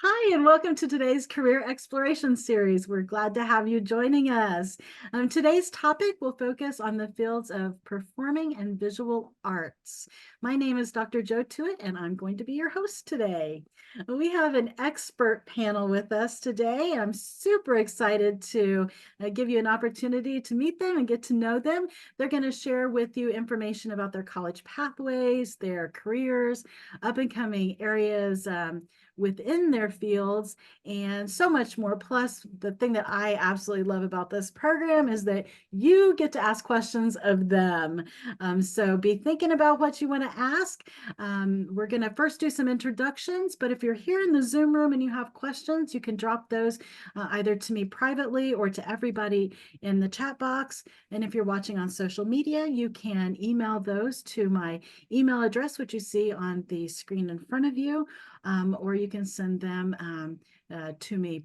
Hi, and welcome to today's Career Exploration Series. We're glad to have you joining us. Today's topic will focus on the fields of performing and visual arts. My name is Dr. Jo Tuitt, and I'm going to be your host today. We have an expert panel with us today. I'm super excited to give you an opportunity to meet them and get to know them. They're going to share with you information about their college pathways, their careers, up-and-coming areas within their fields, and so much more. Plus, the thing that I absolutely love about this program is that you get to ask questions of them. So be thinking about what you want to ask. We're going to first do some introductions, but if you're here in the Zoom room and you have questions, you can drop those either to me privately or to everybody in the chat box. And if you're watching on social media, you can email those to my email address, which you see on the screen in front of you. Or you can send them to me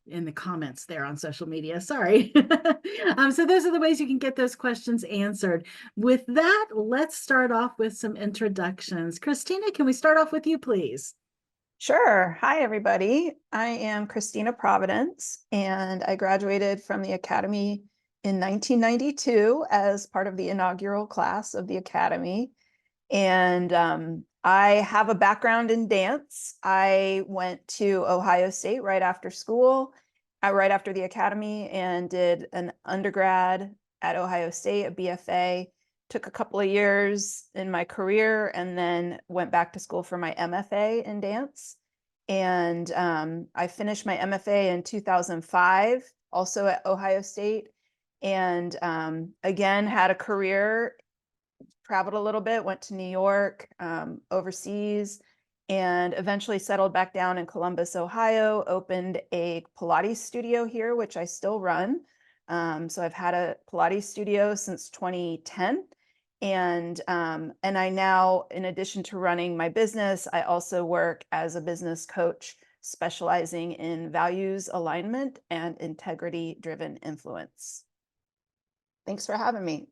in the comments there on social media. Sorry. So those are the ways you can get those questions answered. With that, let's start off with some introductions. Christina, can we start off with you, please? Sure. Hi, everybody. I am Christina Providence, and I graduated from the Academy in 1992 as part of the inaugural class of the Academy. And I have a background in dance. I went to Ohio State right after school, right after the Academy, and did an undergrad at Ohio State, a BFA. Took a couple of years in my career and then went back to school for my MFA in dance. And I finished my MFA in 2005, also at Ohio State. And again, had a career, traveled a little bit, went to New York, overseas, and eventually settled back down in Columbus, Ohio, opened a Pilates studio here, which I still run. So I've had a Pilates studio since 2010. And I now, in addition to running my business, I also work as a business coach specializing in values alignment and integrity-driven influence. Thanks for having me.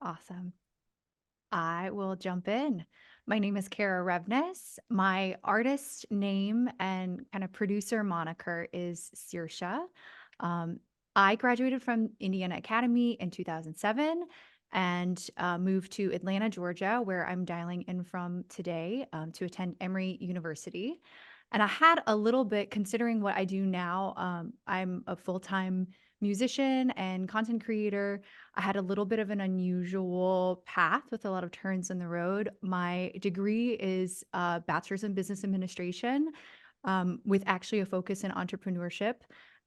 Awesome. I will jump in. My name is Kara Revnes. My artist name and kind of producer moniker is Saoirse. I graduated from Indiana Academy in 2007 and moved to Atlanta, Georgia, where I'm dialing in from today to attend Emory University. And I had a little bit, considering what I do now, I'm a full-time musician and content creator. I had a little bit of an unusual path with a lot of turns in the road. My degree is a bachelor's in business administration with actually a focus in entrepreneurship.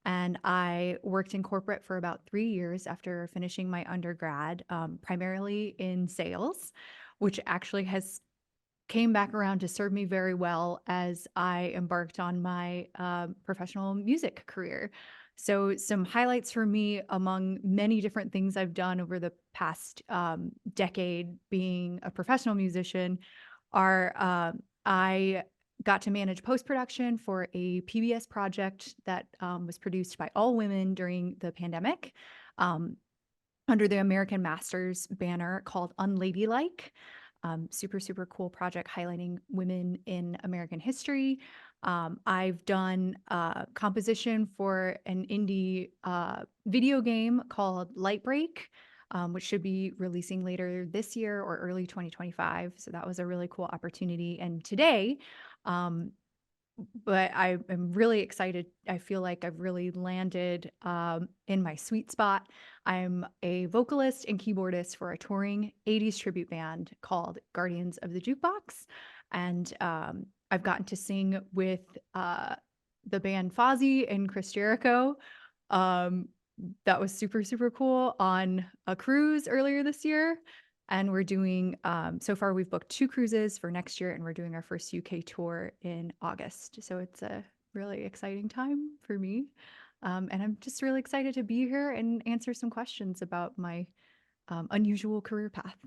And I worked in corporate for about 3 years after finishing my undergrad, primarily in sales, which actually has came back around to serve me very well as I embarked on my professional music career. So, some highlights for me among many different things I've done over the past decade being a professional musician are I got to manage post production for a PBS project that was produced by all women during the pandemic. Under the American Masters banner called Unladylike. Super, super cool project highlighting women in American history. I've done composition for an indie video game called Lightbreak, which should be releasing later this year or early 2025. So that was a really cool opportunity. And today, but I am really excited. I feel like I've really landed in my sweet spot. I'm a vocalist and keyboardist for a touring 80s tribute band called Guardians of the Jukebox. And I've gotten to sing with the band Fozzy and Chris Jericho. That was super, super cool on a cruise earlier this year. And we're doing, so far we've booked 2 cruises for next year, and we're doing our first UK tour in August. So it's a really exciting time for me. And I'm just really excited to be here and answer some questions about my unusual career path.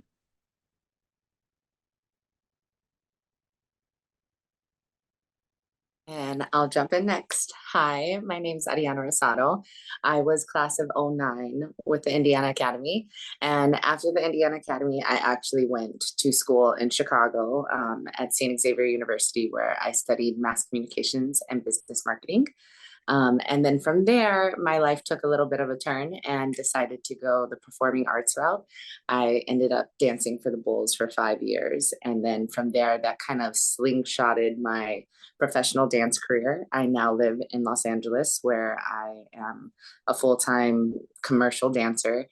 And I'll jump in next. Hi, my name's Ariana Rosado. I was class of '09 with the Indiana Academy. And after the Indiana Academy, I actually went to school in Chicago at St. Xavier University, where I studied mass communications and business marketing. And then from there, my life took a little bit of a turn and decided to go the performing arts route. I ended up dancing for the Bulls for 5 years. And then from there, that kind of slingshotted my professional dance career. I now live in Los Angeles, where I am a full time commercial dancer.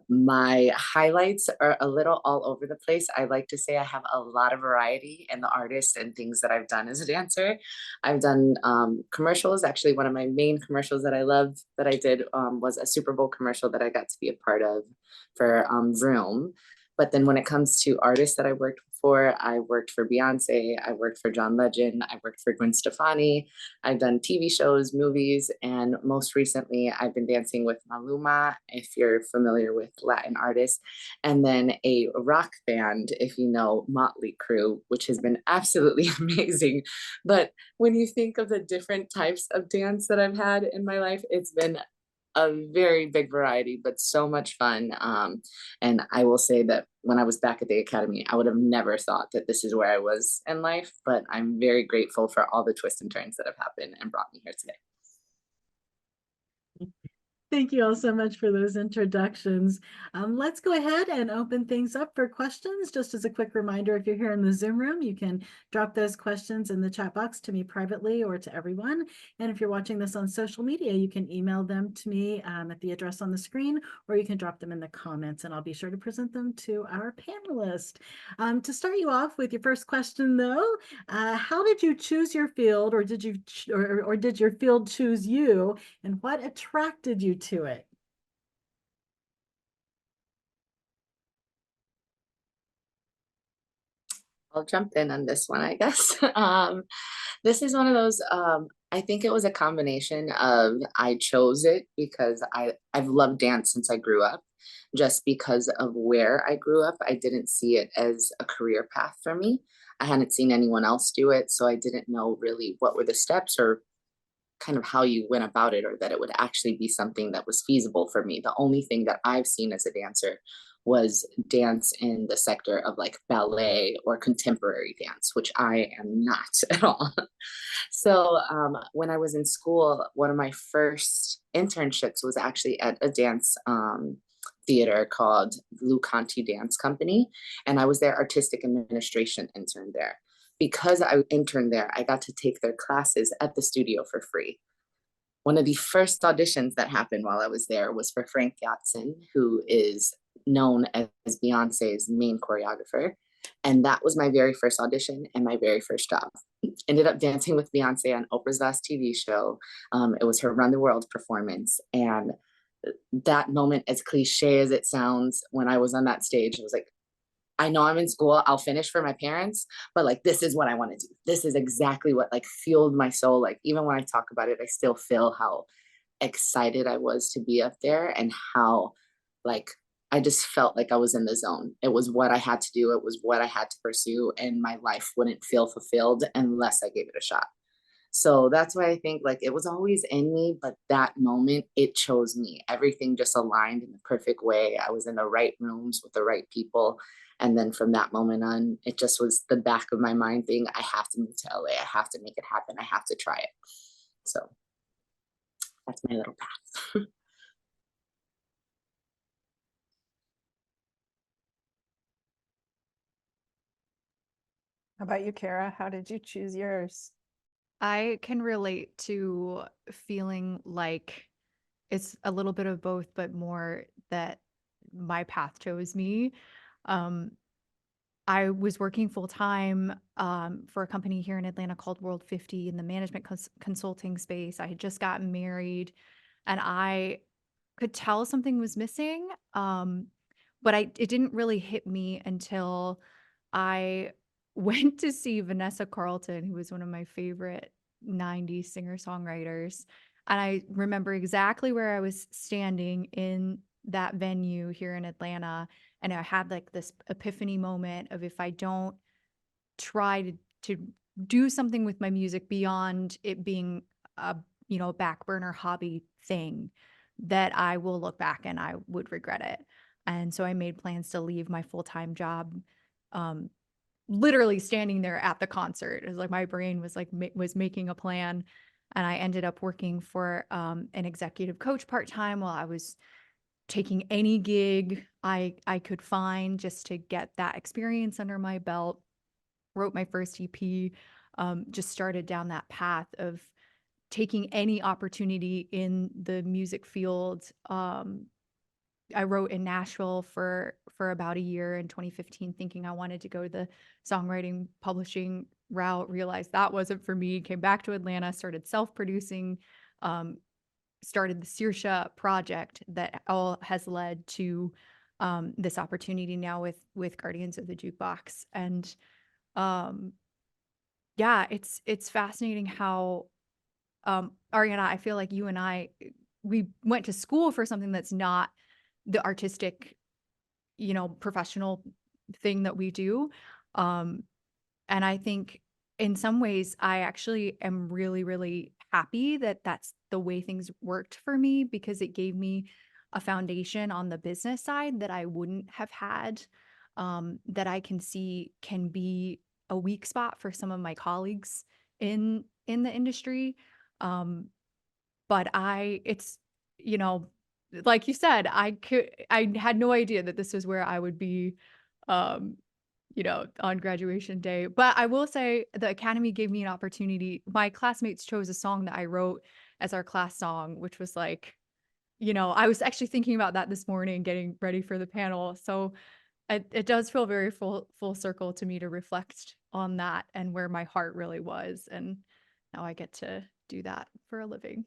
My highlights are a little all over the place. I like to say I have a lot of variety in the artists and things that I've done as a dancer. I've done commercials. Actually, one of my main commercials that I loved that I did was a Super Bowl commercial that I got to be a part of for Vroom. But then when it comes to artists that I worked for, I worked for Beyonce, I worked for John Legend, I worked for Gwen Stefani, I've done TV shows, movies, and most recently I've been dancing with Maluma, if you're familiar with Latin artists, and then a rock band, if you know Motley Crue, which has been absolutely amazing. But when you think of the different types of dance that I've had in my life, it's been a very big variety, but so much fun. And I will say that when I was back at the academy, I would have never thought that this is where I was in life, but I'm very grateful for all the twists and turns that have happened and brought me here today. Thank you all so much for those introductions. Let's go ahead and open things up for questions. Just as a quick reminder, if you're here in the Zoom room, you can drop those questions in the chat box to me privately or to everyone. And if you're watching this on social media, you can email them to me at the address on the screen, or you can drop them in the comments, and I'll be sure to present them to our panelists. To start you off with your first question, though, how did you choose your field, or did did your field choose you? And what attracted you to it? I'll jump in on this one, I guess. This is one of those, I think it was a combination of I chose it because I've loved dance since I grew up. Just because of where I grew up, I didn't see it as a career path for me. I hadn't seen anyone else do it, so I didn't know really what were the steps or kind of how you went about it, or that it would actually be something that was feasible for me. The only thing that I've seen as a dancer was dance in the sector of like ballet or contemporary dance, which I am not at all. So when I was in school, one of my first internships was actually at a dance theater called Blue Conti Dance Company, and I was their artistic administration intern there. Because I interned there, I got to take their classes at the studio for free. One of the first auditions that happened while I was there was for Frank Yatson, who is known as Beyonce's main choreographer. And that was my very first audition and my very first job. Ended up dancing with Beyonce on Oprah's last TV show. It was her Run the World performance. And that moment, as cliche as it sounds, when I was on that stage, it was like, I know I'm in school, I'll finish for my parents, but like, this is what I want to do. This is exactly what like fueled my soul. Like, even when I talk about it, I still feel how excited I was to be up there, and how like I just felt like I was in the zone. It was what I had to do, it was what I had to pursue, and my life wouldn't feel fulfilled unless I gave it a shot. So that's why I think like it was always in me, but that moment it chose me. Everything just aligned in the perfect way. I was in the right rooms with the right people. And then from that moment on, it just was the back of my mind being, I have to move to LA. I have to make it happen. I have to try it. So that's my little path. How about you, Kara? How did you choose yours? I can relate to feeling like it's a little bit of both, but more that my path chose me. Um, I was working full time for a company here in Atlanta called World 50 in the management consulting space. I had just gotten married, and I could tell something was missing. But it didn't really hit me until I went to see Vanessa Carlton, who was one of my favorite 90s singer-songwriters. And I remember exactly where I was standing in that venue here in Atlanta. And I had like this epiphany moment of, if I don't try to do something with my music beyond it being a, back burner hobby thing that I will look back and I would regret it. And so I made plans to leave my full-time job, um, literally standing there at the concert. It was like my brain was like was making a plan, and I ended up working for an executive coach part-time while I was taking any gig I could find just to get that experience under my belt. Wrote my first EP, just started down that path of taking any opportunity in the music field. I wrote in Nashville for about a year in 2015, thinking I wanted to go the songwriting publishing route. Realized that wasn't for me. Came back to Atlanta, started self-producing, um, started the Saoirse project that all has led to this opportunity now with Guardians of the Jukebox. And um, yeah, it's fascinating how Ariana, I feel like you and I, we went to school for something that's not the artistic, professional thing that we do. Um, and I think in some ways, I actually am really, really happy that that's the way things worked for me, because it gave me a foundation on the business side that I wouldn't have had, that I can see can be a weak spot for some of my colleagues in the industry. Um, but it's, you know, like you said, I had no idea that this was where I would be, um, on graduation day. But I will say the Academy gave me an opportunity. My classmates chose a song that I wrote as our class song, which was like, I was actually thinking about that this morning, getting ready for the panel. So it does feel very full circle to me to reflect on that and where my heart really was. And now I get to do that for a living.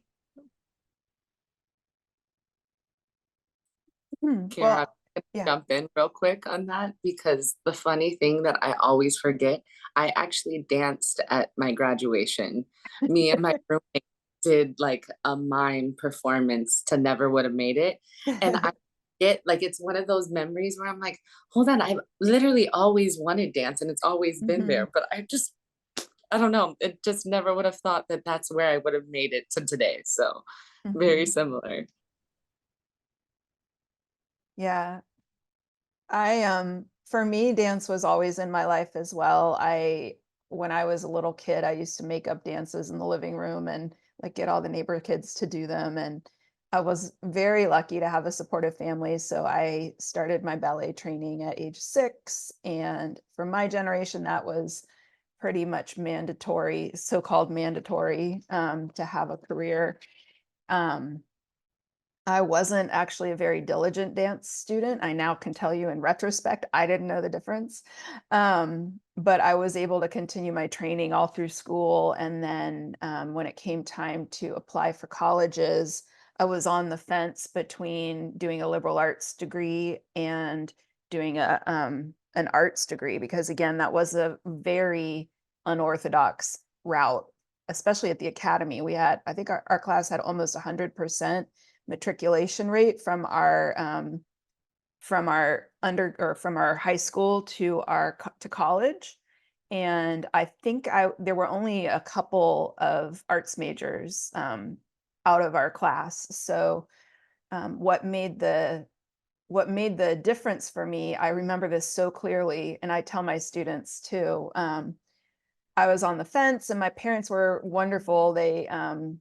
Hmm, Kara, well, I'm gonna yeah. jump in real quick on that because the funny thing that I always forget, I actually danced at my graduation. Me and my roommate did like a mime performance to Never Would Have Made It. And I get like it's one of those memories where I'm like, hold on, I've literally always wanted dance and it's always been Mhm, there, but I don't know, it just never would have thought that that's where I would have made it to today. So very mhm. similar. Yeah. For me, dance was always in my life as well. When I was a little kid, I used to make up dances in the living room and like get all the neighbor kids to do them. And I was very lucky to have a supportive family. So I started my ballet training at age 6. And for my generation, that was pretty much mandatory, so-called mandatory, to have a career. Um, I wasn't actually a very diligent dance student. I now can tell you in retrospect, I didn't know the difference. But I was able to continue my training all through school. And then when it came time to apply for colleges, I was on the fence between doing a liberal arts degree and doing an arts degree, because again, that was a very unorthodox route, especially at the academy. I think our class had almost 100% matriculation rate from our from our high school to to college. And I think there were only a couple of arts majors out of our class. So what made the difference for me, I remember this so clearly, and I tell my students too. I was on the fence, and my parents were wonderful. I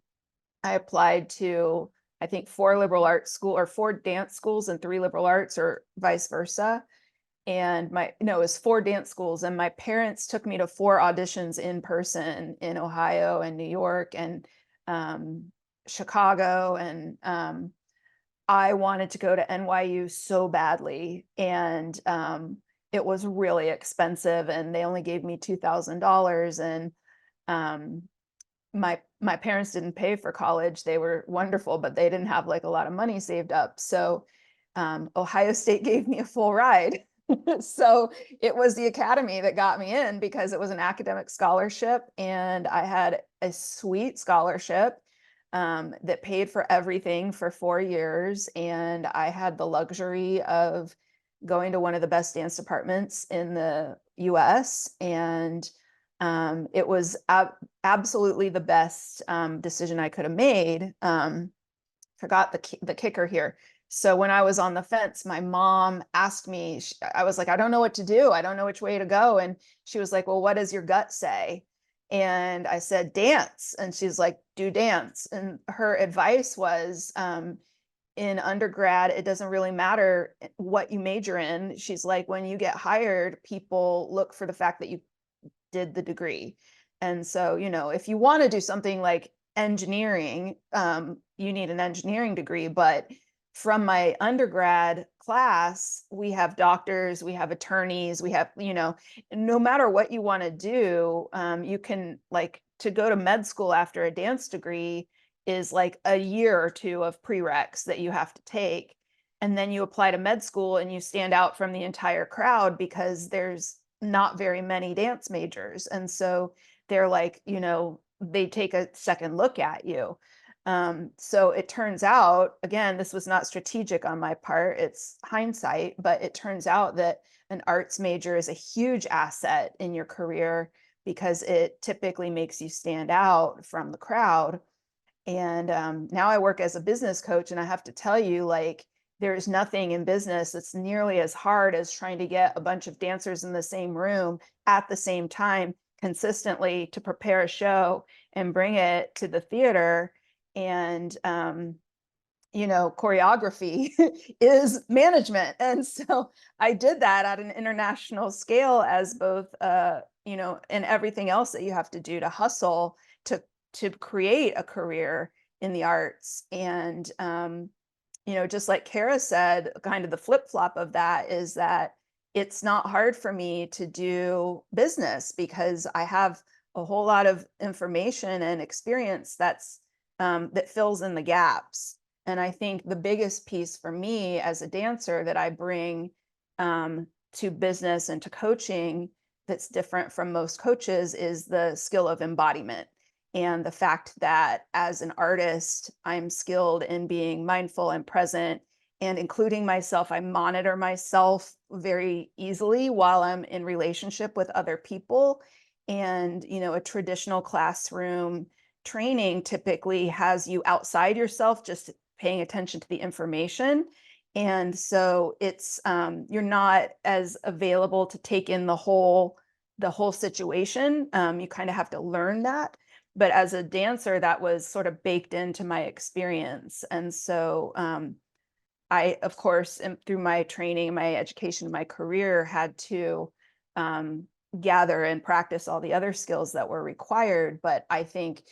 applied to, I think, 4 liberal arts school or 4 dance schools and 3 liberal arts, or vice versa. And no, it was 4 dance schools. And my parents took me to 4 auditions in person in Ohio and New York and um, Chicago. And I wanted to go to NYU so badly. And it was really expensive. And they only gave me $2,000. And um, my parents didn't pay for college. They were wonderful, but they didn't have like a lot of money saved up. So Ohio State gave me a full ride. So it was the academy that got me in because it was an academic scholarship, and I had a sweet scholarship that paid for everything for 4 years. And I had the luxury of going to one of the best dance departments in the US. And It was absolutely the best decision I could have made. Forgot the kicker here. So when I was on the fence, my mom asked me, I was like, I don't know what to do. I don't know which way to go. And she was like, well, what does your gut say? And I said, dance. And she's like, do dance. And her advice was, in undergrad, it doesn't really matter what you major in. She's like, when you get hired, people look for the fact that you did the degree. And so, if you want to do something like engineering, you need an engineering degree. But from my undergrad class, we have doctors, we have attorneys, we have, no matter what you want to do, you can, like, to go to med school after a dance degree is like a year or two of prereqs that you have to take. And then you apply to med school and you stand out from the entire crowd because there's not very many dance majors. And so they're like, they take a second look at you. So it turns out, again, this was not strategic on my part, it's hindsight, but it turns out that an arts major is a huge asset in your career because it typically makes you stand out from the crowd. And now I work as a business coach, and I have to tell you, like, there's nothing in business that's nearly as hard as trying to get a bunch of dancers in the same room at the same time consistently to prepare a show and bring it to the theater. And choreography is management. And so I did that at an international scale as both, and everything else that you have to do to hustle to create a career in the arts. And, just like Kara said, kind of the flip flop of that is that it's not hard for me to do business because I have a whole lot of information and experience that fills in the gaps. And I think the biggest piece for me as a dancer that I bring to business and to coaching that's different from most coaches is the skill of embodiment. And the fact that as an artist, I'm skilled in being mindful and present and including myself. I monitor myself very easily while I'm in relationship with other people. And, a traditional classroom training typically has you outside yourself, just paying attention to the information. And so it's you're not as available to take in the whole situation. You kind of have to learn that. But as a dancer, that was sort of baked into my experience. And so I, of course, through my training, my education, my career, had to gather and practice all the other skills that were required. But I think,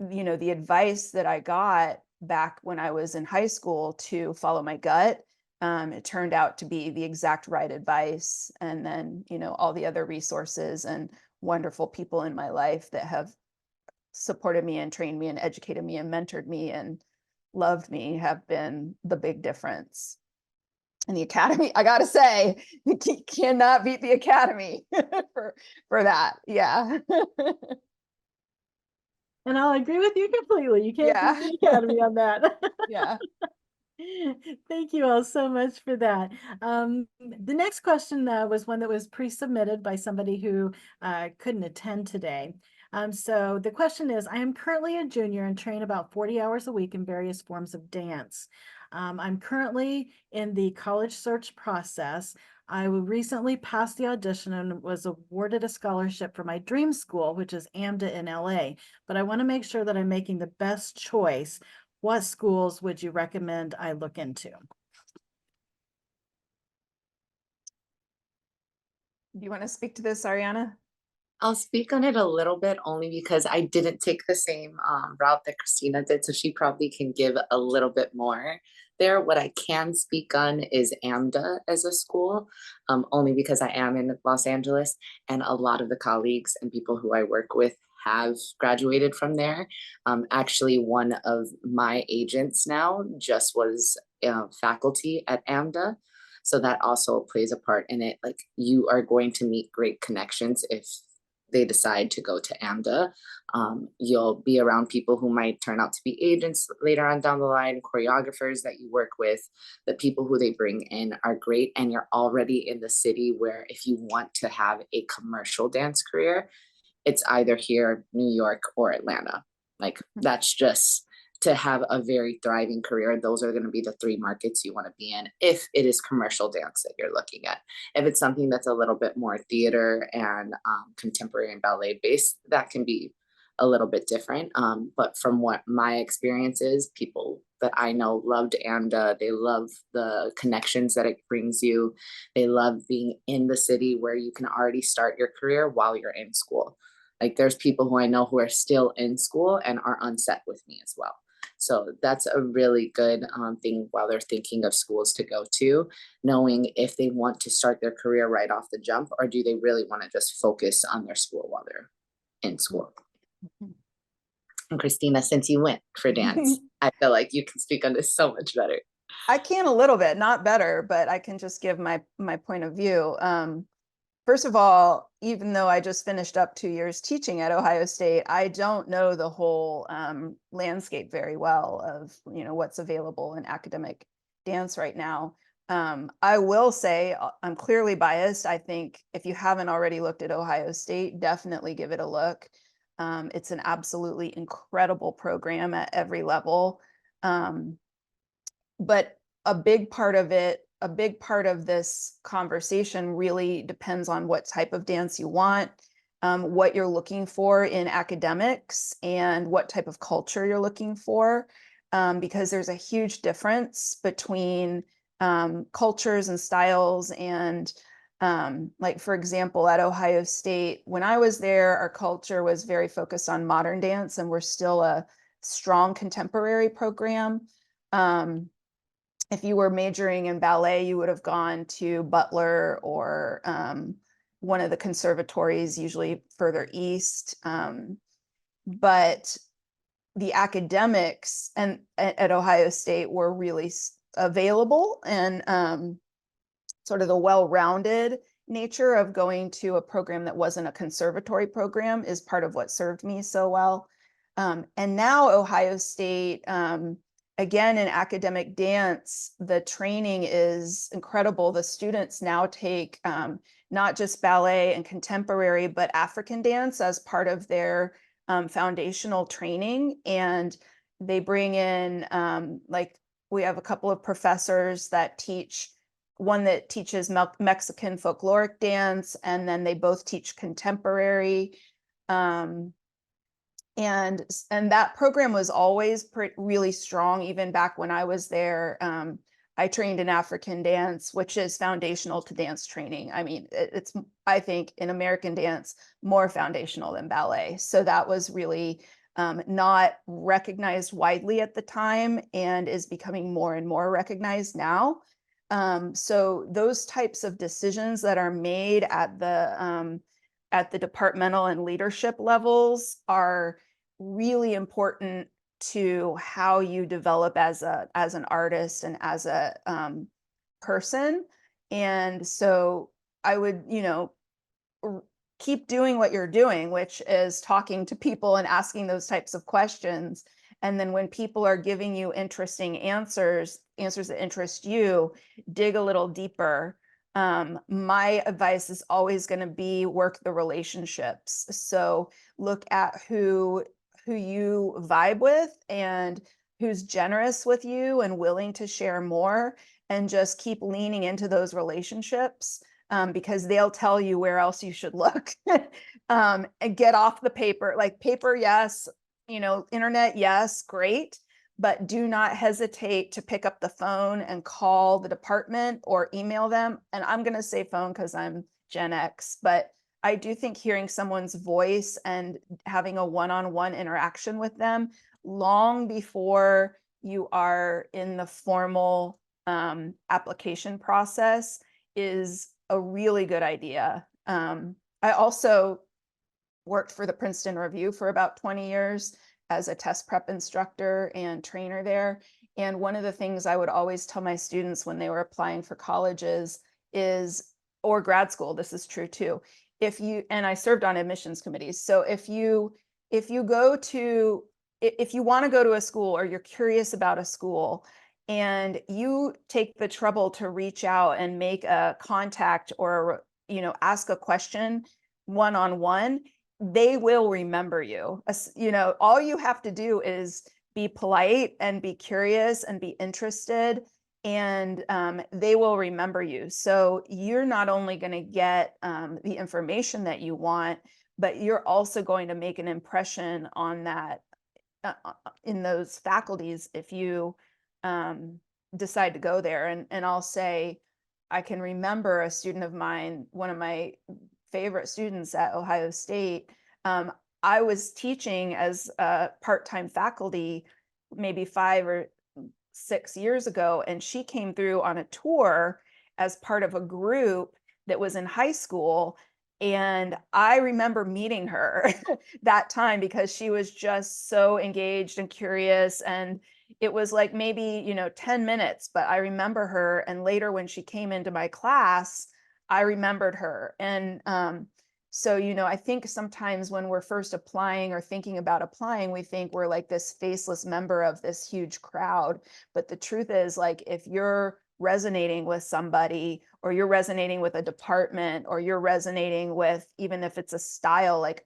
the advice that I got back when I was in high school to follow my gut, it turned out to be the exact right advice. And then, all the other resources and wonderful people in my life that have supported me and trained me and educated me and mentored me and loved me have been the big difference. And the Academy, I gotta say, you cannot beat the Academy for that. Yeah. And I'll agree with you completely. You can't Yeah. beat the Academy on that. Yeah. Thank you all so much for that. The next question was one that was pre-submitted by somebody who couldn't attend today. So the question is, I am currently a junior and train about 40 hours a week in various forms of dance. I'm currently in the college search process. I recently passed the audition and was awarded a scholarship for my dream school, which is AMDA in LA. But I want to make sure that I'm making the best choice. What schools would you recommend I look into? Do you want to speak to this, Ariana? I'll speak on it a little bit only because I didn't take the same route that Christina did, so she probably can give a little bit more there. What I can speak on is AMDA as a school, only because I am in Los Angeles and a lot of the colleagues and people who I work with have graduated from there. Actually, one of my agents now just was faculty at AMDA. So that also plays a part in it. Like, you are going to meet great connections if they decide to go to AMDA. You'll be around people who might turn out to be agents later on down the line, choreographers that you work with. The people who they bring in are great, and you're already in the city where if you want to have a commercial dance career, it's either here, New York, or Atlanta. Like that's just to have a very thriving career. Those are going to be the three markets you want to be in if it is commercial dance that you're looking at. If it's something that's a little bit more theater and contemporary and ballet based, that can be a little bit different. But from what my experience is, people that I know loved AMDA. They love the connections that it brings you. They love being in the city where you can already start your career while you're in school. Like there's people who I know who are still in school and are unset with me as well. So that's a really good thing while they're thinking of schools to go to, knowing if they want to start their career right off the jump, or do they really want to just focus on their school while they're in school. And Christina, since you went for dance, I feel like you can speak on this so much better. I can a little bit, not better, but I can just give my point of view. First of all, even though I just finished up 2 years teaching at Ohio State, I don't know the whole landscape very well of what's available in academic dance right now. I will say I'm clearly biased. I think if you haven't already looked at Ohio State, definitely give it a look. It's an absolutely incredible program at every level. But a big part of this conversation really depends on what type of dance you want, what you're looking for in academics, and what type of culture you're looking for, because there's a huge difference between cultures and styles. And like, for example, at Ohio State, when I was there, our culture was very focused on modern dance, and we're still a strong contemporary program. If you were majoring in ballet, you would have gone to Butler or one of the conservatories, usually further east. But the academics at Ohio State were really available, and sort of the well-rounded nature of going to a program that wasn't a conservatory program is part of what served me so well. And now Ohio State, again, in academic dance, the training is incredible. The students now take not just ballet and contemporary, but African dance as part of their foundational training. And they bring in, like, we have a couple of professors that teach, one that teaches Mexican folkloric dance, and then they both teach contemporary. And that program was always really strong, even back when I was there. I trained in African dance, which is foundational to dance training. I mean, it's, I think, in American dance, more foundational than ballet. So that was really not recognized widely at the time, and is becoming more and more recognized now. So those types of decisions that are made at the departmental and leadership levels are really important to how you develop as an artist and as a person. And so I would, keep doing what you're doing, which is talking to people and asking those types of questions. And then when people are giving you interesting answers that interest you, dig a little deeper. My advice is always going to be work the relationships. So look at who you vibe with and who's generous with you and willing to share more, and just keep leaning into those relationships, because they'll tell you where else you should look. And get off the paper. Like, paper, yes, internet, yes, great. But do not hesitate to pick up the phone and call the department or email them. And I'm going to say phone because I'm Gen X, but I do think hearing someone's voice and having a one-on-one interaction with them long before you are in the formal application process is a really good idea. I also worked for the Princeton Review for about 20 years as a test prep instructor and trainer there. And one of the things I would always tell my students when they were applying for colleges is, or grad school, this is true too, and I served on admissions committees. So if you want to go to a school, or you're curious about a school, and you take the trouble to reach out and make a contact, or ask a question one-on-one, they will remember you. You know, all you have to do is be polite and be curious and be interested, and they will remember you. So you're not only going to get the information that you want, but you're also going to make an impression on that in those faculties if you decide to go there. And I'll say, I can remember a student of mine, one of my favorite students at Ohio State. I was teaching as a part-time faculty maybe 5 or 6 years ago, and she came through on a tour as part of a group that was in high school. And I remember meeting her that time because she was just so engaged and curious. And it was like maybe, 10 minutes, but I remember her. And later when she came into my class, I remembered her. And so, I think sometimes when we're first applying or thinking about applying, we think we're like this faceless member of this huge crowd. But the truth is, like, if you're resonating with somebody, or you're resonating with a department, or you're resonating with, even if it's a style, like,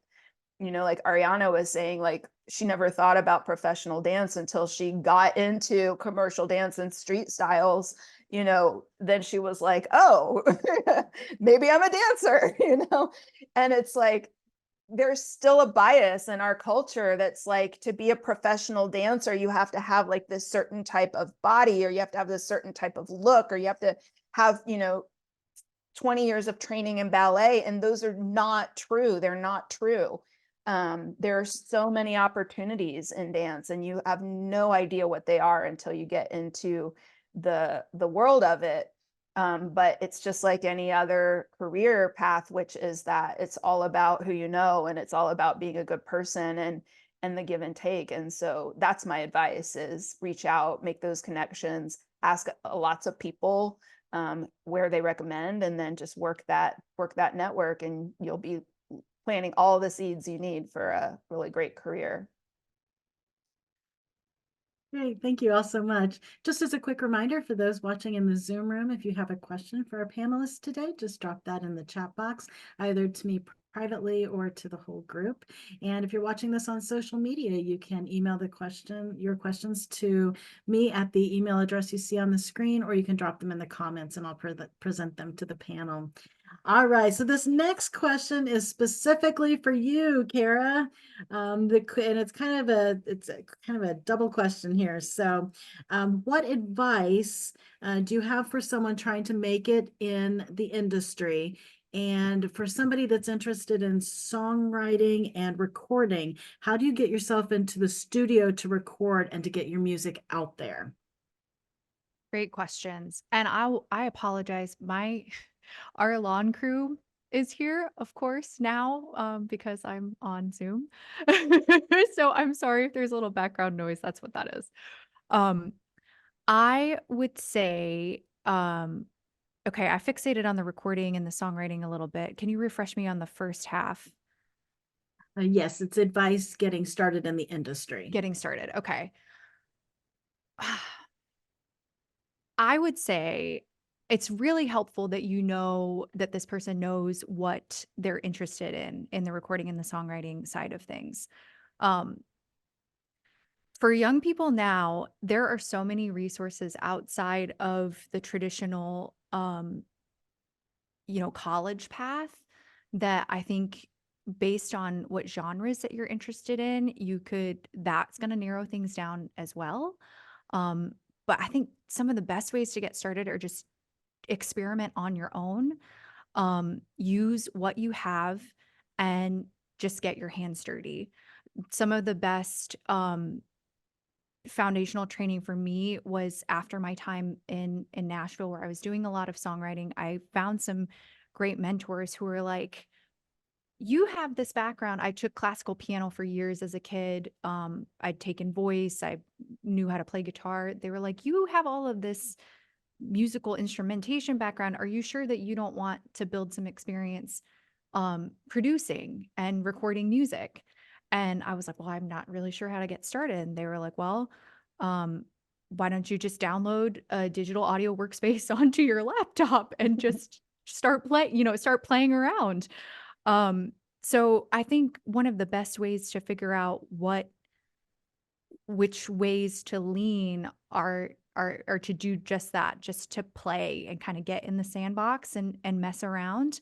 like Ariana was saying, like, she never thought about professional dance until she got into commercial dance and street styles. Then she was like, oh, maybe I'm a dancer, and it's like, there's still a bias in our culture that's like, to be a professional dancer, you have to have like this certain type of body, or you have to have this certain type of look, or you have to have, 20 years of training in ballet. And those are not true. They're not true. There are so many opportunities in dance, and you have no idea what they are until you get into the world of it. But it's just like any other career path, which is that it's all about who you know, and it's all about being a good person, and the give and take. And so that's my advice: is reach out, make those connections, ask lots of people where they recommend, and then just work that network, and you'll be planting all the seeds you need for a really great career. Great, thank you all so much. Just as a quick reminder for those watching in the Zoom room, if you have a question for our panelists today, just drop that in the chat box, either to me privately or to the whole group. And if you're watching this on social media, you can email your questions to me at the email address you see on the screen, or you can drop them in the comments and I'll present them to the panel. All right, so this next question is specifically for you, Kara. And it's kind of a double question here. So, what advice do you have for someone trying to make it in the industry? And for somebody that's interested in songwriting and recording, how do you get yourself into the studio to record and to get your music out there? Great questions. And I apologize. Our lawn crew is here, of course, now, because I'm on Zoom. So I'm sorry if there's a little background noise. That's what that is. Um, I would say, okay, I fixated on the recording and the songwriting a little bit. Can you refresh me on the first half? Yes, it's advice getting started in the industry. Getting started. Okay. I would say it's really helpful that you know that this person knows what they're interested in the recording and the songwriting side of things. For young people now, there are so many resources outside of the traditional, college path, that I think, based on what genres that you're interested in, that's going to narrow things down as well. But I think some of the best ways to get started are just experiment on your own. Use what you have and just get your hands dirty. Some of the best foundational training for me was after my time in Nashville, where I was doing a lot of songwriting. I found some great mentors who were like, you have this background. I took classical piano for years as a kid. I'd taken voice. I knew how to play guitar. They were like, you have all of this musical instrumentation background. Are you sure that you don't want to build some experience producing and recording music? And I was like, well, I'm not really sure how to get started. And they were like, well, why don't you just download a digital audio workspace onto your laptop and just start playing around. So I think one of the best ways to figure out which ways to lean are to do just that, just to play and kind of get in the sandbox and mess around.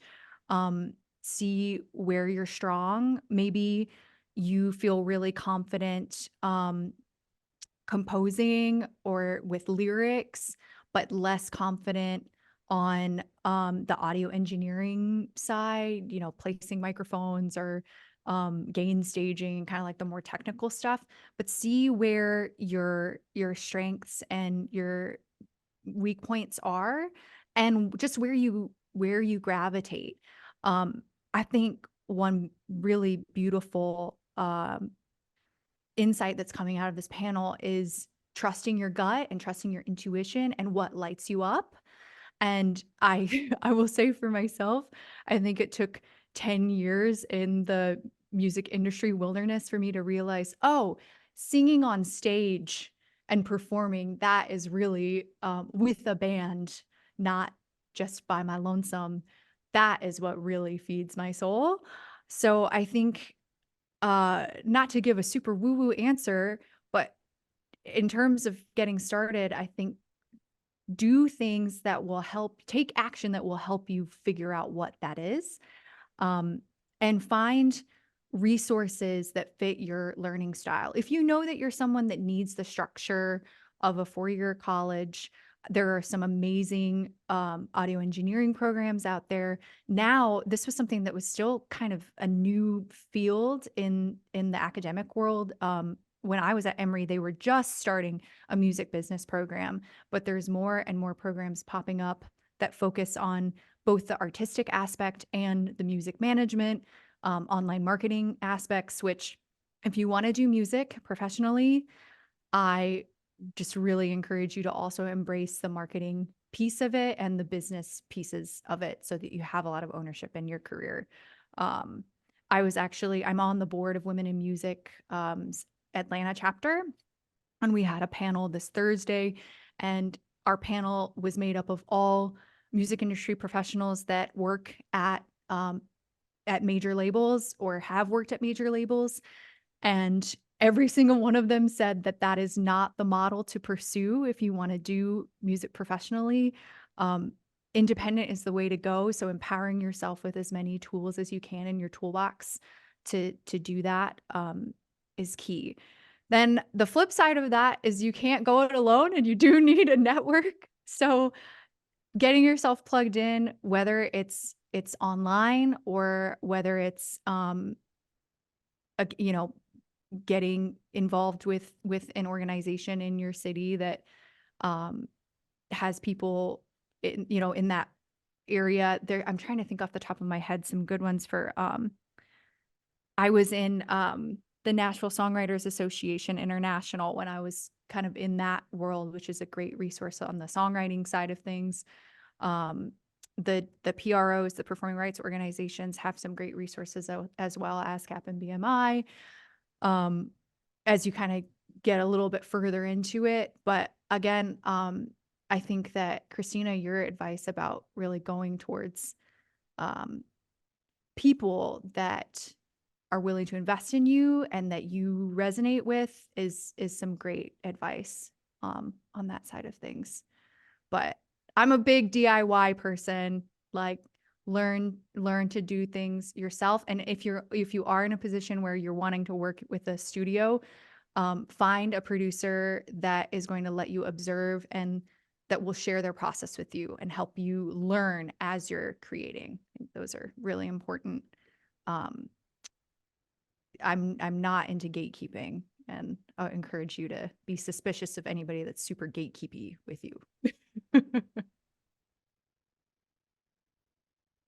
See where you're strong. Maybe you feel really confident composing or with lyrics, but less confident on the audio engineering side, placing microphones or gain staging, kind of like the more technical stuff. But see where your strengths and your weak points are, and just where you gravitate. I think one really beautiful insight that's coming out of this panel is trusting your gut and trusting your intuition and what lights you up. And I I will say for myself, I think it took 10 years in the music industry wilderness for me to realize, oh, singing on stage and performing, that is really with a band, not just by my lonesome. That is what really feeds my soul. So I think not to give a super woo-woo answer, but in terms of getting started, I think do things that will take action that will help you figure out what that is, um, and find resources that fit your learning style. If you know that you're someone that needs the structure of a four-year college, there are some amazing audio engineering programs out there. Now, this was something that was still kind of a new field in the academic world. When I was at Emory, they were just starting a music business program, but there's more and more programs popping up that focus on both the artistic aspect and the music management, online marketing aspects, which if you want to do music professionally, I just really encourage you to also embrace the marketing piece of it and the business pieces of it so that you have a lot of ownership in your career. Um, I'm on the board of Women in Music Atlanta chapter, and we had a panel this Thursday, and our panel was made up of all music industry professionals that work at major labels or have worked at major labels. And every single one of them said that that is not the model to pursue if you want to do music professionally. Um, Independent is the way to go. So empowering yourself with as many tools as you can in your toolbox to do that is key. Then the flip side of that is you can't go it alone and you do need a network. So getting yourself plugged in, whether it's online or whether it's you know, getting involved with an organization in your city that um has people in that area. There, I'm trying to think off the top of my head some good ones for I was in the Nashville Songwriters Association International when I was kind of in that world, which is a great resource on the songwriting side of things. Um, the PROs, the performing rights organizations, have some great resources as well as CAP and BMI. As you kind of get a little bit further into it. But again, I think that Christina, your advice about really going towards people that are willing to invest in you and that you resonate with is some great advice on that side of things. But I'm a big DIY person. Like learn to do things yourself. And if you are in a position where you're wanting to work with a studio, find a producer that is going to let you observe and that will share their process with you and help you learn as you're creating. I think those are really important. I'm not into gatekeeping, and I encourage you to be suspicious of anybody that's super gatekeepy with you.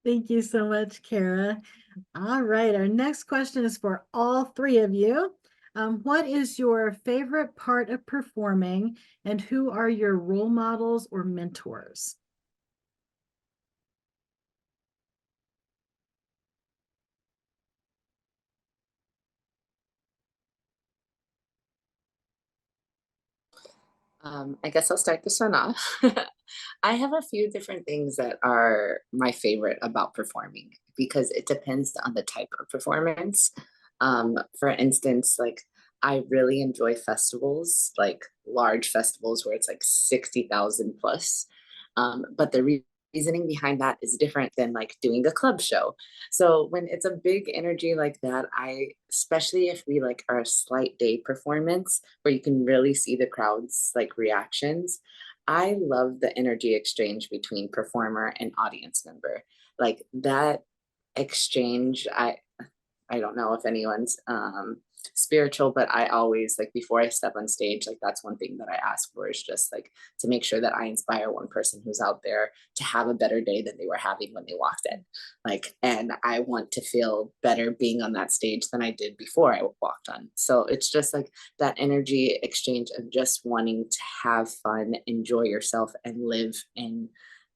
Thank you so much, Kara. All right, our next question is for all three of you. What is your favorite part of performing, and who are your role models or mentors? I guess I'll start this one off. I have a few different things that are my favorite about performing because it depends on the type of performance. For instance, like I really enjoy festivals, like large festivals where it's like 60,000 plus. But the reasoning behind that is different than like doing a club show. So when it's a big energy like that, especially if we like are a slight day performance where you can really see the crowd's like reactions, I love the energy exchange between performer and audience member. Like that exchange, I don't know if anyone's spiritual, but I always like before I step on stage, like that's one thing that I ask for is just like to make sure that I inspire one person who's out there to have a better day than they were having when they walked in. Like, and I want to feel better being on that stage than I did before I walked on. So it's just like that energy exchange of just wanting to have fun, enjoy yourself, and live in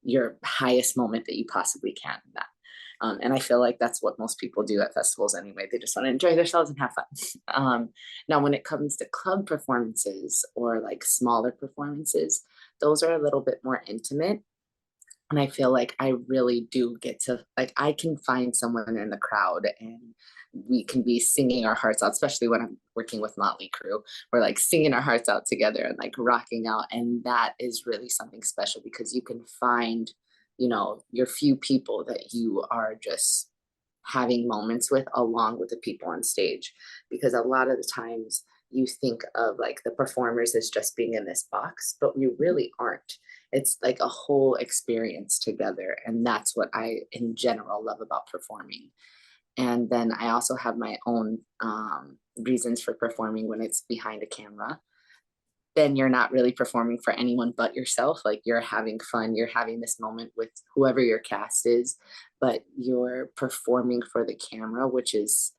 your highest moment that you possibly can in that. And I feel like that's what most people do at festivals anyway. They just want to enjoy themselves and have fun. Now, when it comes to club performances or like smaller performances, those are a little bit more intimate. And I feel like I really do get to, like, I can find someone in the crowd and we can be singing our hearts out, especially when I'm working with Motley Crue. We're like singing our hearts out together and like rocking out. And that is really something special because you can find, your few people that you are just having moments with along with the people on stage. Because a lot of the times you think of like the performers as just being in this box, but we really aren't. It's like a whole experience together. And that's what I, in general, love about performing. And then I also have my own reasons for performing when it's behind a camera. Then you're not really performing for anyone but yourself. Like you're having fun, you're having this moment with whoever your cast is, but you're performing for the camera, which is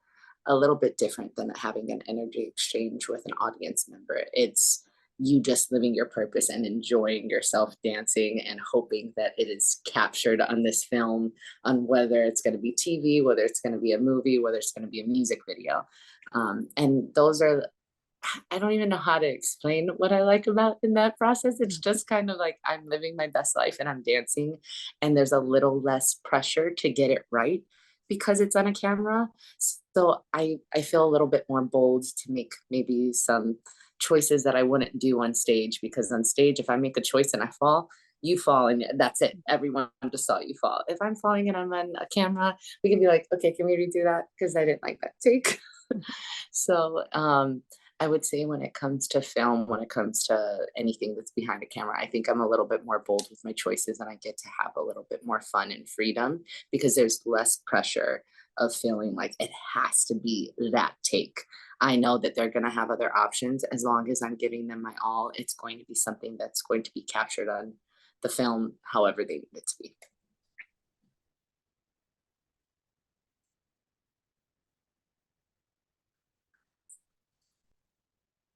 a little bit different than having an energy exchange with an audience member. It's you just living your purpose and enjoying yourself dancing and hoping that it is captured on this film, on whether it's going to be TV, whether it's going to be a movie, whether it's going to be a music video. And those are, I don't even know how to explain what I like about in that process. It's just kind of like I'm living my best life and I'm dancing, and there's a little less pressure to get it right because it's on a camera. So I feel a little bit more bold to make maybe some choices that I wouldn't do on stage, because on stage, if I make a choice and I fall, you fall and that's it. Everyone just saw you fall. If I'm falling and I'm on a camera, we can be like, okay, can we redo that? Because I didn't like that take. So I would say when it comes to film, when it comes to anything that's behind a camera, I think I'm a little bit more bold with my choices and I get to have a little bit more fun and freedom because there's less pressure of feeling like it has to be that take. I know that they're going to have other options. As long as I'm giving them my all, it's going to be something that's going to be captured on the film, however they need it to be.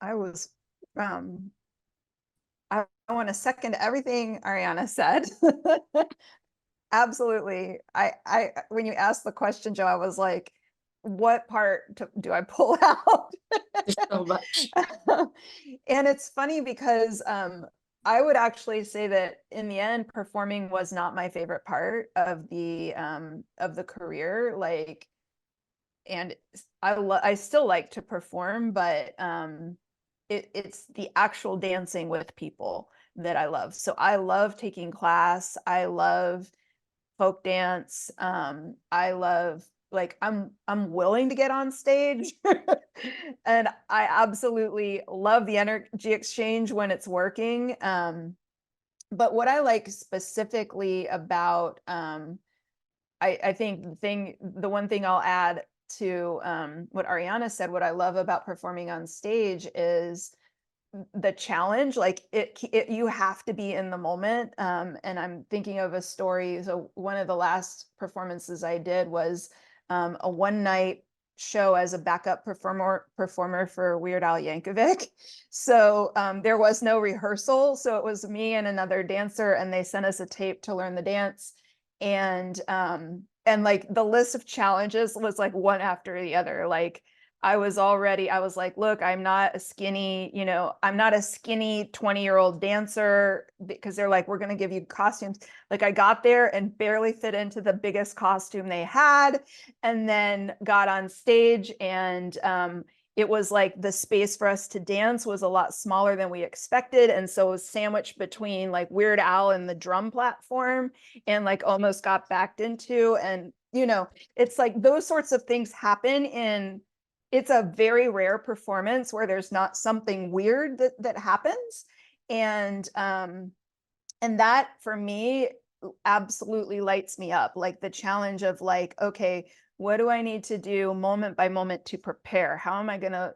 I want to second everything Ariana said. Absolutely. When you asked the question, Joe, I was like, what part do I pull out? There's so much. And it's funny because I would actually say that in the end, performing was not my favorite part of the career. Like, and I still like to perform, but it's the actual dancing with people that I love. So I love taking class. I love folk dance. I love, like, I'm willing to get on stage and I absolutely love the energy exchange when it's working. But what I like specifically about, I think the one thing I'll add to what Ariana said, what I love about performing on stage is the challenge. Like you have to be in the moment. And I'm thinking of a story. So one of the last performances I did was a one night show as a backup performer for Weird Al Yankovic. So there was no rehearsal. So it was me and another dancer, and they sent us a tape to learn the dance. And like the list of challenges was like one after the other. Like I was like, look, I'm not a skinny, I'm not a skinny 20-year-old dancer, because they're like, we're going to give you costumes. Like, I got there and barely fit into the biggest costume they had, and then got on stage, and it was like the space for us to dance was a lot smaller than we expected. And so it was sandwiched between like Weird Al and the drum platform, and like almost got backed into. And, it's like those sorts of things happen it's a very rare performance where there's not something weird that happens. And that for me absolutely lights me up. Like the challenge of like, okay, what do I need to do moment by moment to prepare? How am I gonna,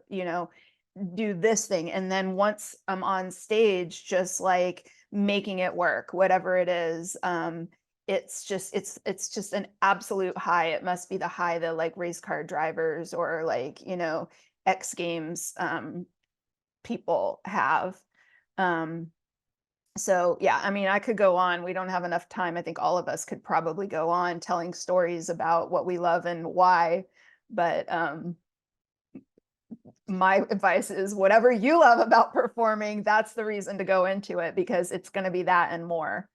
do this thing? And then once I'm on stage, just like making it work, whatever it is. It's just an absolute high. It must be the high that like race car drivers or like, X Games people have. So yeah, I mean, I could go on. We don't have enough time. I think all of us could probably go on telling stories about what we love and why. But my advice is whatever you love about performing, that's the reason to go into it, because it's going to be that and more.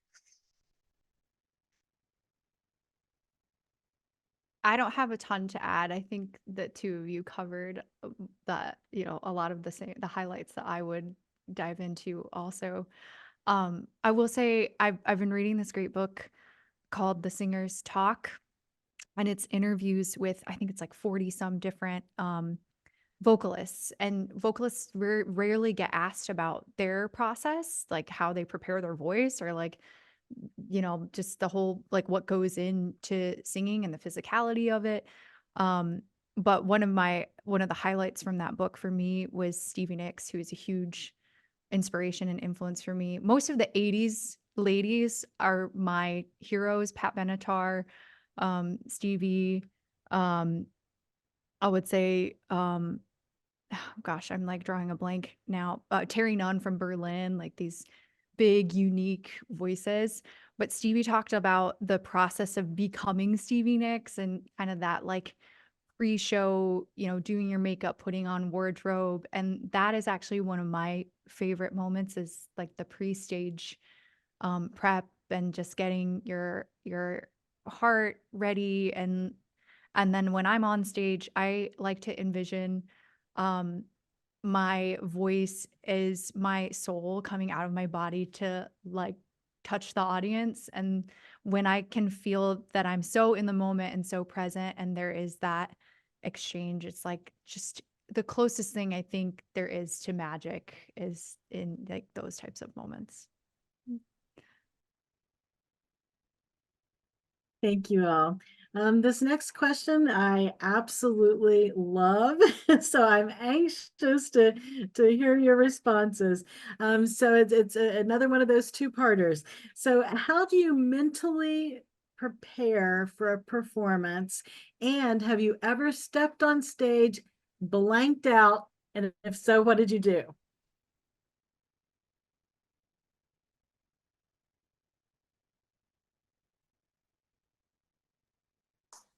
I don't have a ton to add. I think that two of you covered a lot of the highlights that I would dive into also. I will say I've been reading this great book called The Singer's Talk, and it's interviews with, I think it's like 40 some different vocalists, and vocalists rarely get asked about their process, like how they prepare their voice, or like, just the whole, like what goes into singing and the physicality of it. But one of the highlights from that book for me was Stevie Nicks, who is a huge inspiration and influence for me. Most of the 80s ladies are my heroes: Pat Benatar, Stevie, I would say, gosh, I'm like drawing a blank now. Terry Nunn from Berlin, like these big, unique voices. But Stevie talked about the process of becoming Stevie Nicks, and kind of that like pre-show, doing your makeup, putting on wardrobe. And that is actually one of my favorite moments, is like the pre-stage prep, and just getting your heart ready. And then when I'm on stage, I like to envision um, my voice is my soul coming out of my body to like touch the audience. And when I can feel that I'm so in the moment and so present, and there is that exchange, it's like just the closest thing I think there is to magic is in like those types of moments. Thank you all. This next question I absolutely love, so I'm anxious to hear your responses. So it's another one of those two-parters. So how do you mentally prepare for a performance? And have you ever stepped on stage, blanked out? And if so, what did you do?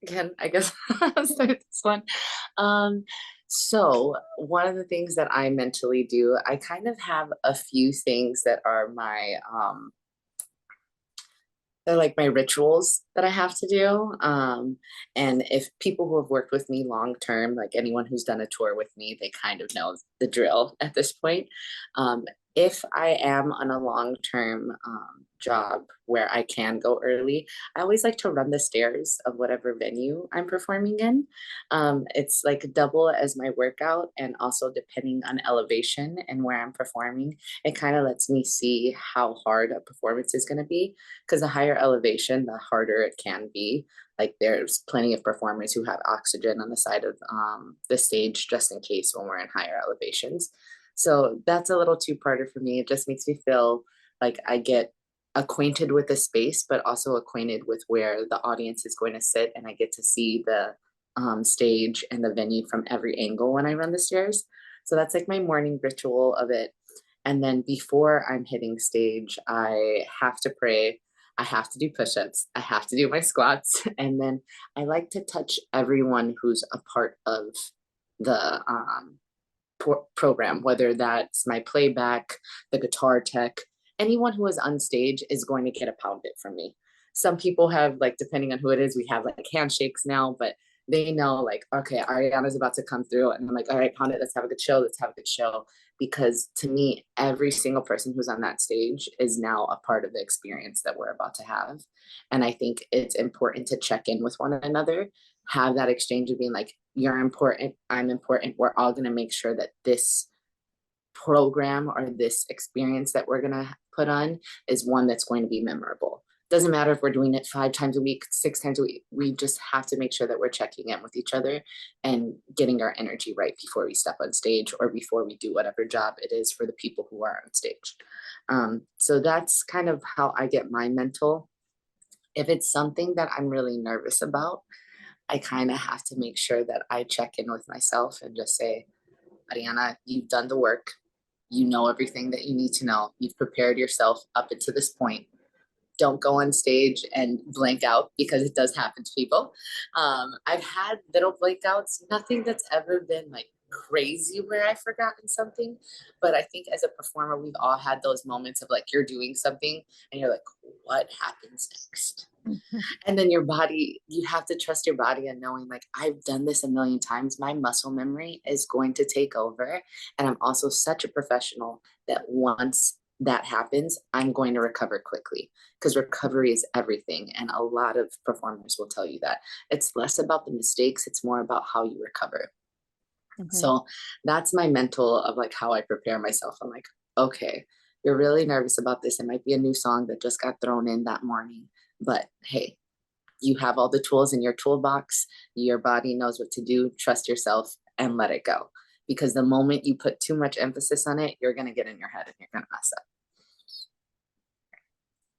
Again, I guess I'll start this one. So one of the things that I mentally do, I kind of have a few things that are they're like my rituals that I have to do. And if people who have worked with me long term, like anyone who's done a tour with me, they kind of know the drill at this point. Um, if I am on a long term job where I can go early, I always like to run the stairs of whatever venue I'm performing in. It's like double as my workout, and also depending on elevation and where I'm performing, it kind of lets me see how hard a performance is going to be, because the higher elevation, the harder it can be. Like there's plenty of performers who have oxygen on the side of the stage just in case when we're in higher elevations. So that's a little two-parter for me. It just makes me feel like I get acquainted with the space, but also acquainted with where the audience is going to sit, and I get to see the stage and the venue from every angle when I run the stairs. So that's like my morning ritual of it. And then before I'm hitting stage, I have to pray. I have to do push-ups. I have to do my squats. And then I like to touch everyone who's a part of the program, whether that's my playback, the guitar tech, anyone who is on stage is going to get a pound it from me. Some people have, like, depending on who it is, we have like handshakes now, but they know, like, okay, Ariana's about to come through. And I'm like, all right, pound it, let's have a good show. Let's have a good show. Because to me, every single person who's on that stage is now a part of the experience that we're about to have. And I think it's important to check in with one another, have that exchange of being like, you're important, I'm important. We're all going to make sure that this program or this experience that we're going to put on is one that's going to be memorable. Doesn't matter if we're doing it 5 times a week, 6 times a week. We just have to make sure that we're checking in with each other and getting our energy right before we step on stage or before we do whatever job it is for the people who are on stage. So that's kind of how I get my mental. If it's something that I'm really nervous about, I kind of have to make sure that I check in with myself and just say, Ariana, you've done the work. You know everything that you need to know. You've prepared yourself up until this point. Don't go on stage and blank out, because it does happen to people. I've had little blankouts, nothing that's ever been like crazy where I've forgotten something. But I think as a performer, we've all had those moments of like, you're doing something and you're like, what happens next? And then your body, you have to trust your body and knowing, like, I've done this a million times. My muscle memory is going to take over. And I'm also such a professional that once that happens, I'm going to recover quickly, because recovery is everything. And a lot of performers will tell you that it's less about the mistakes, it's more about how you recover. So that's my mental of like how I prepare myself. I'm like, okay, you're really nervous about this. It might be a new song that just got thrown in that morning, but hey, you have all the tools in your toolbox. Your body knows what to do. Trust yourself and let it go. Because the moment you put too much emphasis on it, you're going to get in your head and you're going to mess up.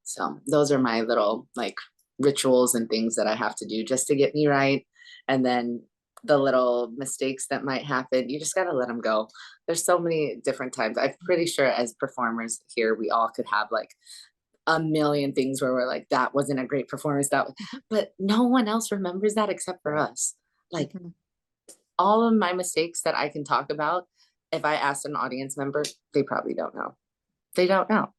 So those are my little like rituals and things that I have to do just to get me right. And then the little mistakes that might happen, you just got to let them go. There's so many different times. I'm pretty sure as performers here, we all could have like a million things where we're like, that wasn't a great performance, but no one else remembers that except for us. Like all of my mistakes that I can talk about, if I asked an audience member, they probably don't know. They don't know.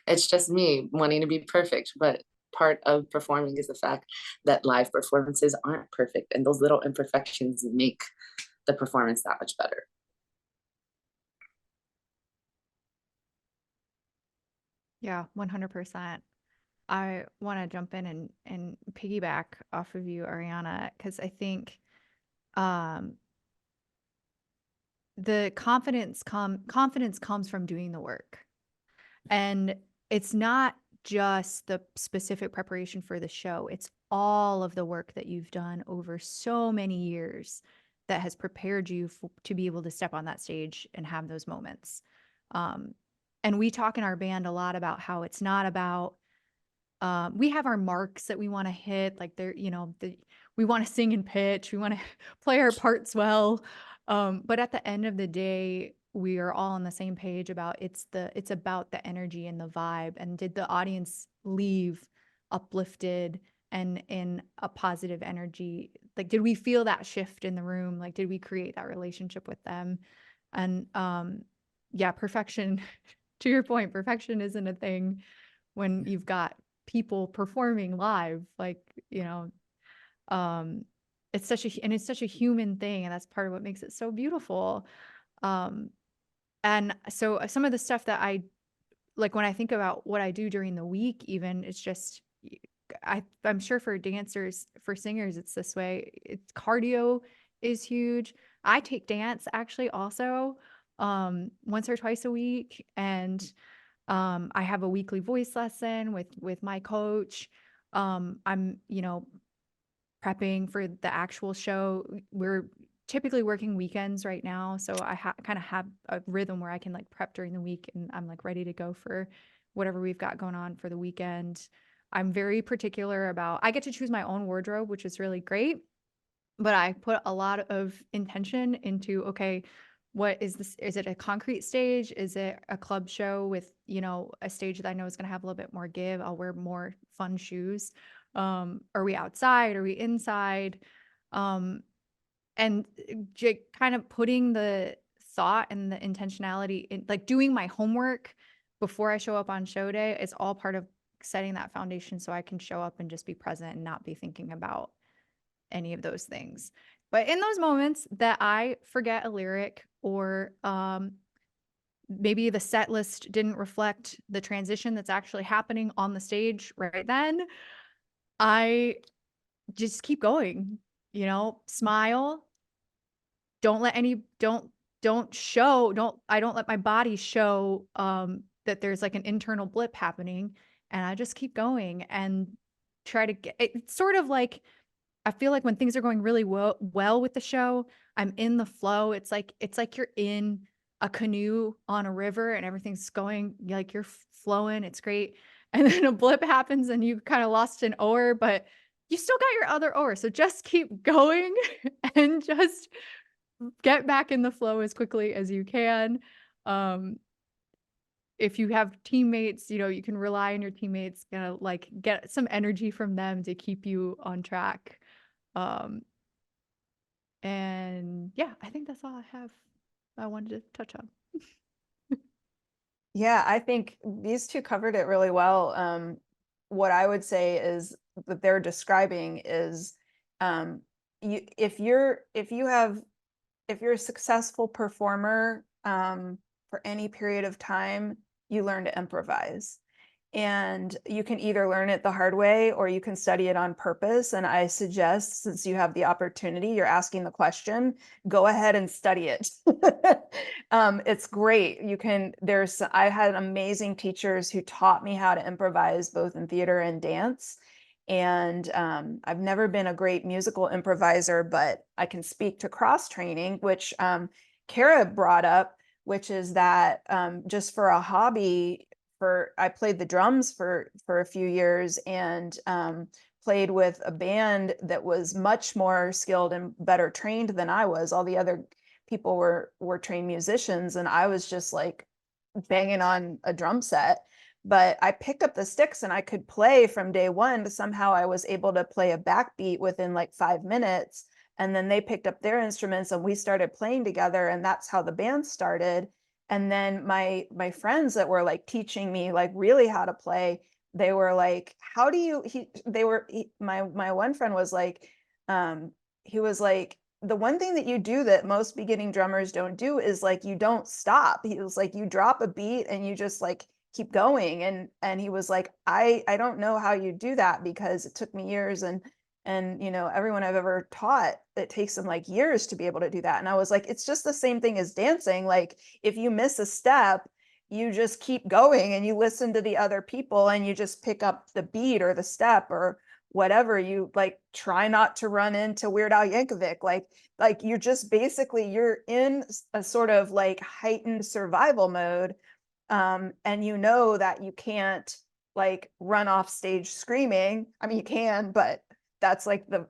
It's just me wanting to be perfect. But part of performing is the fact that live performances aren't perfect, and those little imperfections make the performance that much better. Yeah, 100%. I want to jump in and piggyback off of you, Ariana, because I think the confidence comes from doing the work. And it's not just the specific preparation for the show, it's all of the work that you've done over so many years that has prepared you to be able to step on that stage and have those moments. And we talk in our band a lot about how it's not about we have our marks that we want to hit, like they're, we want to sing in pitch, we want to play our parts well. But at the end of the day, we are all on the same page about it's about the energy and the vibe. And did the audience leave uplifted and in a positive energy? Like, did we feel that shift in the room? Like, did we create that relationship with them? And yeah, perfection, to your point, perfection isn't a thing when you've got people performing live, like, it's such a human thing, and that's part of what makes it so beautiful. And so some of the stuff that I like when I think about what I do during the week, even, it's just I'm sure for dancers, for singers, it's this way. It's cardio is huge. I take dance actually also once or twice a week, and I have a weekly voice lesson with my coach. I'm, prepping for the actual show. We're typically working weekends right now, so I kind of have a rhythm where I can like prep during the week, and I'm like ready to go for whatever we've got going on for the weekend. I'm very particular about, I get to choose my own wardrobe, which is really great, but I put a lot of intention into, okay, what is this? Is it a concrete stage? Is it a club show with, a stage that I know is going to have a little bit more give? I'll wear more fun shoes. Are we outside? Are we inside? Um, and kind of putting the thought and the intentionality in, like doing my homework before I show up on show day, is all part of setting that foundation so I can show up and just be present and not be thinking about any of those things. But in those moments that I forget a lyric, or maybe the set list didn't reflect the transition that's actually happening on the stage right then, I just keep going, smile. Don't let any, don't show, I don't let my body show that there's like an internal blip happening, and I just keep going and try to get it's sort of like, I feel like when things are going really well with the show, I'm in the flow. It's like you're in a canoe on a river and everything's going like you're flowing. It's great. And then a blip happens and you kind of lost an oar, but you still got your other oar. So just keep going and just get back in the flow as quickly as you can. Um, if you have teammates, you can rely on your teammates, gonna like get some energy from them to keep you on track. Um, and yeah, I think that's all I wanted to touch on. Yeah, I think these two covered it really well. What I would say is that they're describing is, if you're a successful performer, for any period of time, you learn to improvise. And you can either learn it the hard way or you can study it on purpose. And I suggest, since you have the opportunity, you're asking the question, go ahead and study it. It's great. I had amazing teachers who taught me how to improvise both in theater and dance. And I've never been a great musical improviser, but I can speak to cross training, which Kara brought up, which is that just for a hobby, I played the drums for a few years, and played with a band that was much more skilled and better trained than I was. All the other people were trained musicians, and I was just like banging on a drum set. But I picked up the sticks and I could play from day one. Somehow I was able to play a backbeat within like 5 minutes. And then they picked up their instruments and we started playing together. And that's how the band started. And then my friends that were like teaching me like really how to play, they were like, how do you, my one friend was like, he was like, the one thing that you do that most beginning drummers don't do is like, you don't stop. He was like, you drop a beat and you just like keep going. And he was like, I don't know how you do that, because it took me years, and everyone I've ever taught, it takes them like years to be able to do that. And I was like, it's just the same thing as dancing. Like if you miss a step, you just keep going and you listen to the other people and you just pick up the beat or the step or whatever. You like try not to run into Weird Al Yankovic. Like you're just basically, you're in a sort of like heightened survival mode. And you know that you can't like run off stage screaming. I mean, you can, but that's like the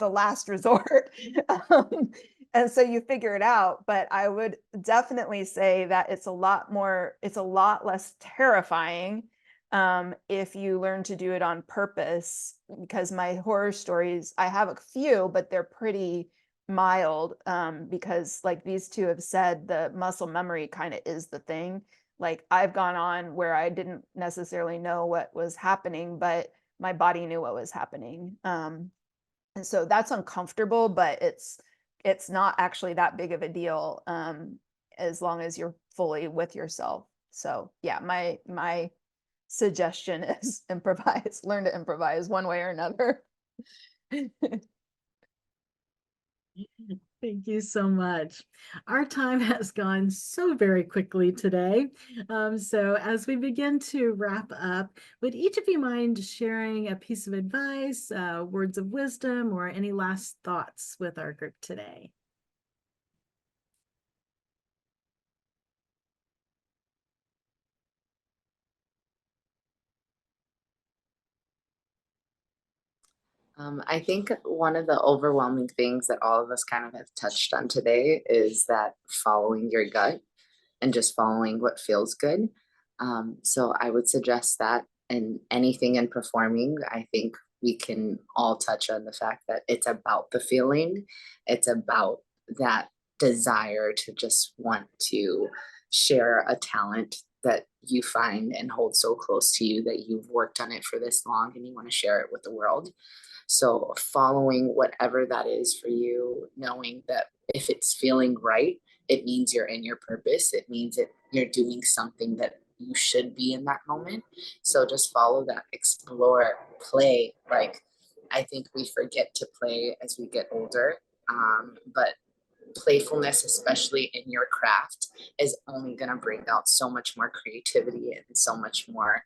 last resort. And so you figure it out. But I would definitely say that it's a lot less terrifying if you learn to do it on purpose. Because my horror stories, I have a few, but they're pretty mild, because like these two have said, the muscle memory kind of is the thing. Like I've gone on where I didn't necessarily know what was happening, but my body knew what was happening. And so that's uncomfortable, but it's not actually that big of a deal, as long as you're fully with yourself. So yeah, my suggestion is improvise, learn to improvise one way or another. Thank you so much. Our time has gone so very quickly today. So as we begin to wrap up, would each of you mind sharing a piece of advice, words of wisdom, or any last thoughts with our group today? I think one of the overwhelming things that all of us kind of have touched on today is that following your gut and just following what feels good. So I would suggest that in anything in performing, I think we can all touch on the fact that it's about the feeling. It's about that desire to just want to share a talent that you find and hold so close to you, that you've worked on it for this long and you want to share it with the world. So following whatever that is for you, knowing that if it's feeling right, it means you're in your purpose. It means that you're doing something that you should be in that moment. So just follow that, explore, play. Like, I think we forget to play as we get older. But playfulness, especially in your craft, is only going to bring out so much more creativity and so much more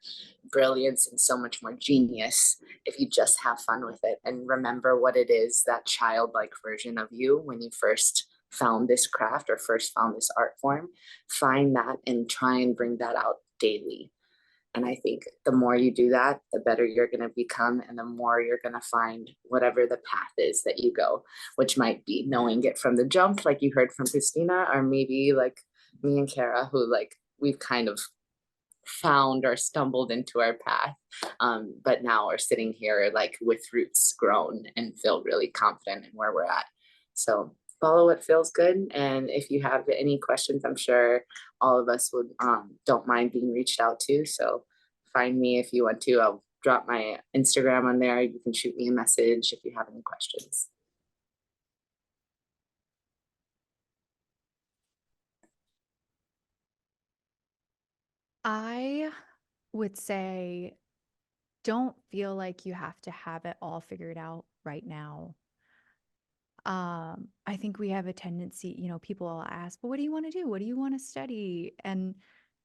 brilliance and so much more genius if you just have fun with it and remember what it is, that childlike version of you when you first found this craft or first found this art form. Find that and try and bring that out daily. And I think the more you do that, the better you're going to become, and the more you're going to find whatever the path is that you go, which might be knowing it from the jump, like you heard from Christina, or maybe like me and Kara, who like we've kind of found or stumbled into our path, but now we're sitting here like with roots grown and feel really confident in where we're at. So follow what feels good, and if you have any questions, I'm sure all of us would don't mind being reached out to. So find me if you want to. I'll drop my Instagram on there. You can shoot me a message if you have any questions. I would say don't feel like you have to have it all figured out right now. I think we have a tendency, people will ask, well, what do you want to do? What do you want to study? And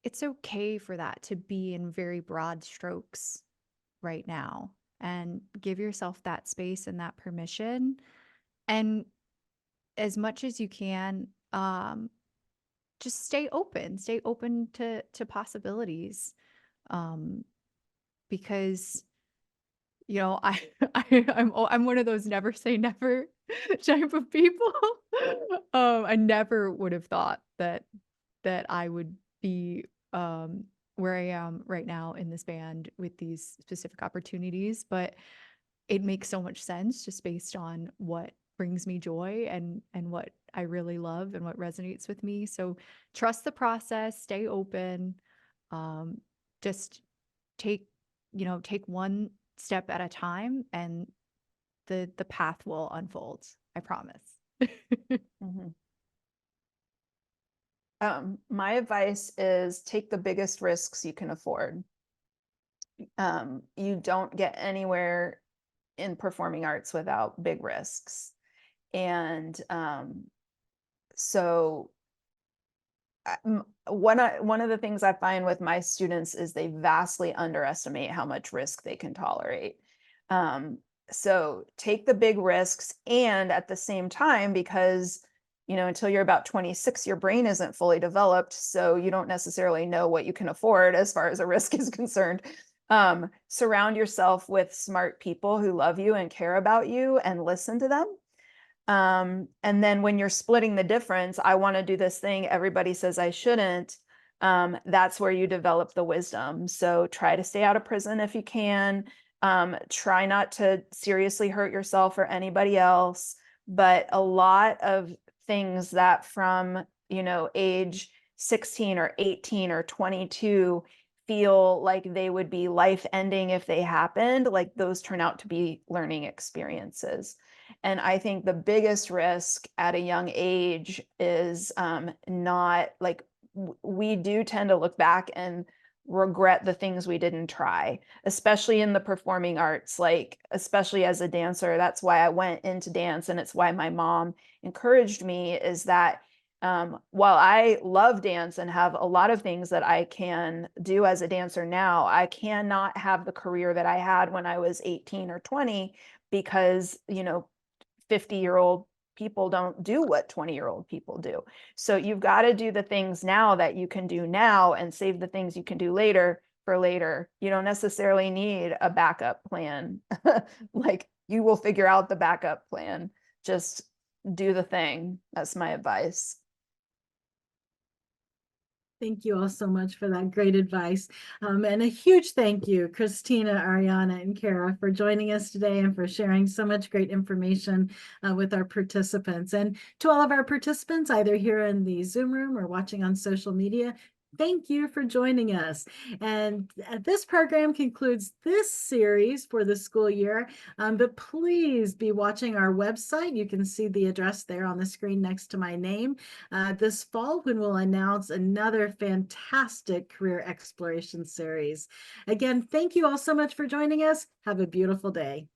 it's okay for that to be in very broad strokes right now, and give yourself that space and that permission. And as much as you can, just stay open to possibilities. Because I'm one of those never say never type of people. I never would have thought that I would be where I am right now in this band with these specific opportunities, but it makes so much sense just based on what brings me joy and what I really love and what resonates with me. So trust the process, stay open, just take take one step at a time, and the path will unfold. I promise. Mhm. My advice is take the biggest risks you can afford. You don't get anywhere in performing arts without big risks. And so one of the things I find with my students is they vastly underestimate how much risk they can tolerate. So take the big risks, and at the same time, because until you're about 26, your brain isn't fully developed, so you don't necessarily know what you can afford as far as a risk is concerned. Surround yourself with smart people who love you and care about you, and listen to them. And then when you're splitting the difference, I want to do this thing, everybody says I shouldn't. That's where you develop the wisdom. So try to stay out of prison if you can. Try not to seriously hurt yourself or anybody else. But a lot of things that from, age 16 or 18 or 22 feel like they would be life ending if they happened, like those turn out to be learning experiences. And I think the biggest risk at a young age is not like we do tend to look back and regret the things we didn't try, especially in the performing arts, like especially as a dancer. That's why I went into dance, and it's why my mom encouraged me, is that while I love dance and have a lot of things that I can do as a dancer now, I cannot have the career that I had when I was 18 or 20, because 50-year-old people don't do what 20-year-old people do. So you've got to do the things now that you can do now, and save the things you can do later for later. You don't necessarily need a backup plan. Like, you will figure out the backup plan. Just do the thing. That's my advice. Thank you all so much for that great advice. And a huge thank you, Christina, Ariana, and Kara, for joining us today and for sharing so much great information with our participants. And to all of our participants, either here in the Zoom room or watching on social media, thank you for joining us. And this program concludes this series for the school year, but please be watching our website. You can see the address there on the screen next to my name this fall when we'll announce another fantastic career exploration series. Again, thank you all so much for joining us. Have a beautiful day.